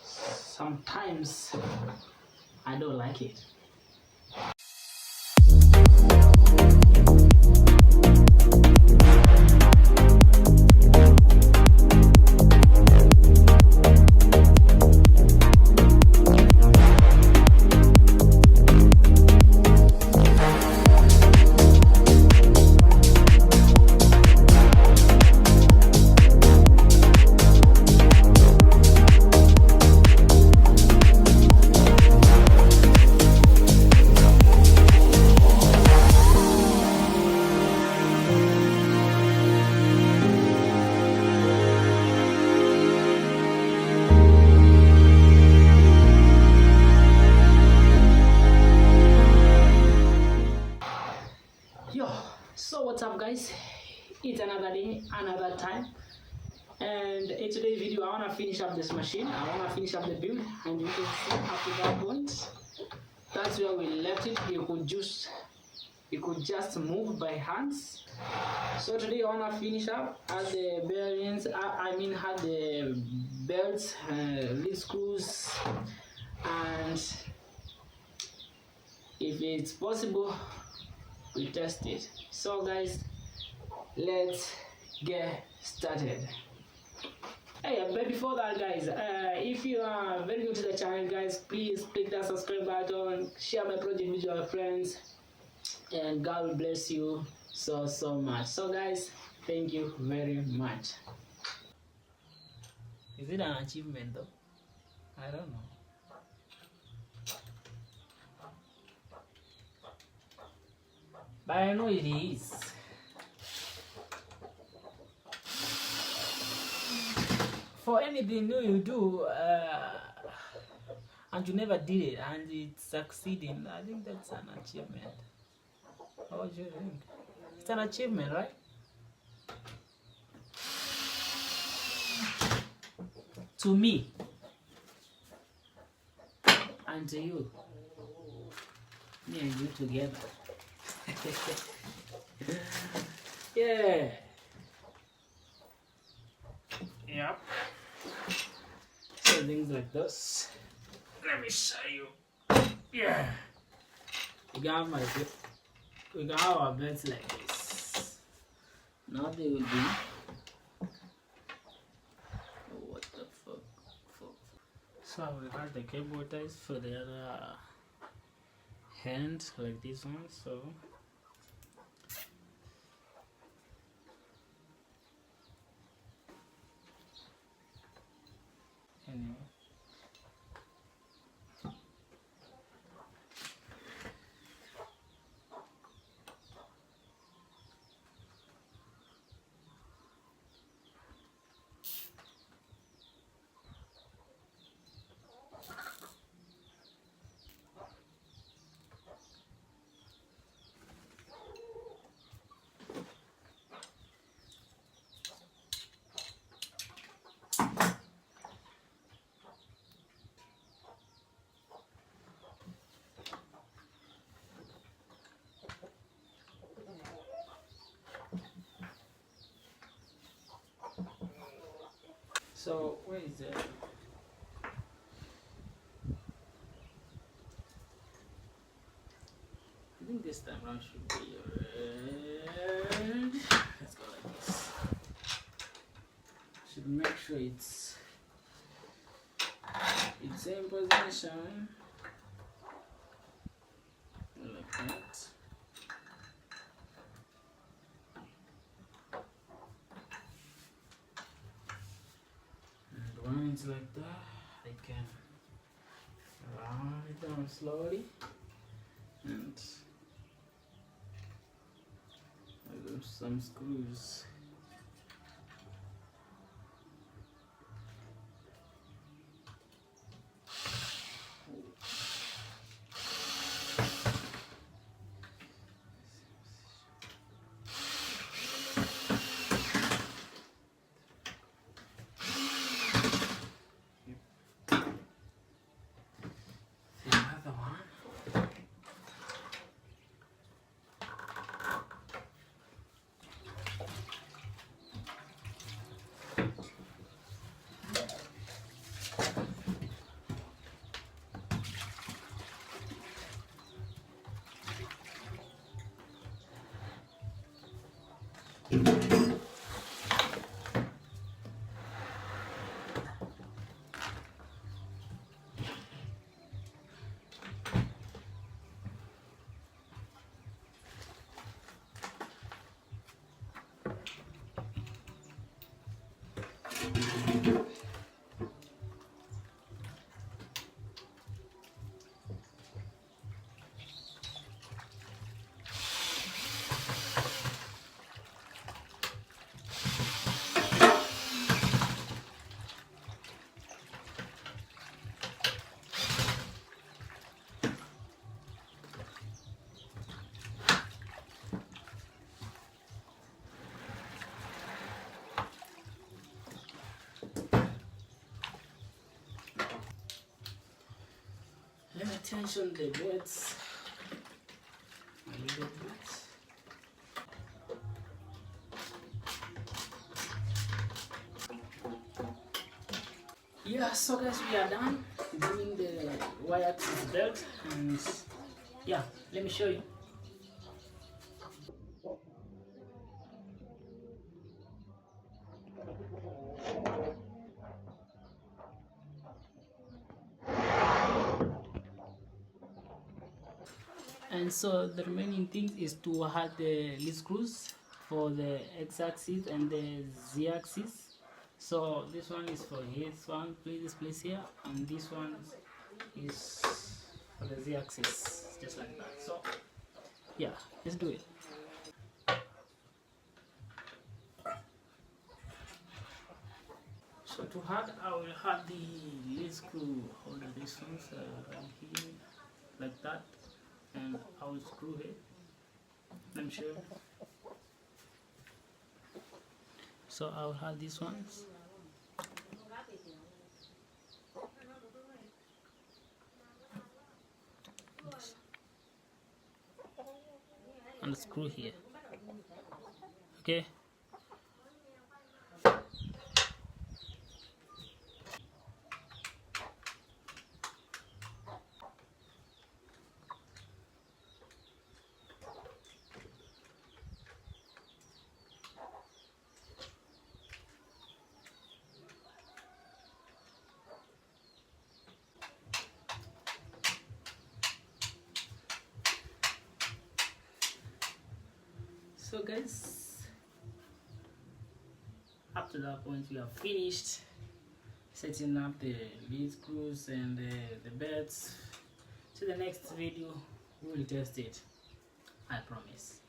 Sometimes I don't like it. So what's up guys, it's another day, another time, and in today's video I want to finish up this machine. I want to finish up the build, and you can see up to that point, that's where we left it. You could just move by hands. So today I want to finish up at the bearings, had the belts, lead screws, and if it's possible we test it. So guys, let's get started. Hey, but before that guys, if you are very new to the channel guys, please click that subscribe button, share my project with your friends, and God will bless you so much. So guys, thank you very much. Is it an achievement though? I don't know. But I know it is. For anything new you do, and you never did it, and it's succeeding, I think that's an achievement. What do you think? It's an achievement, right? To me, and to you, me and you together. Yeah. Yep. So things like this. Let me show you. Yeah. We got our beds like this. Now they will be. Oh, what the fuck? So we got the cable ties for the other hand, like this one. So. Anyway. So where is it? I think this time around should be red. Let's go like this. Should make sure it's in position like that. Once like that, I can round it down slowly, and I lose some screws. Pay attention to the bits. A little bit. Yeah, so guys, we are done doing the y-axis belt, and yeah, let me show you. And so the remaining thing is to add the lead screws for the x-axis and the z-axis. So this one is for this one, this place here, and this one is for the z-axis, just like that. So yeah, let's do it. So to add, I will add the lead screw holder, this one right here, like that, and I will screw it. Let me show you. So I will add these ones. And screw here. Okay. So guys, up to that point we have finished setting up the lead screws and the belts. So the next video we will test it, I promise.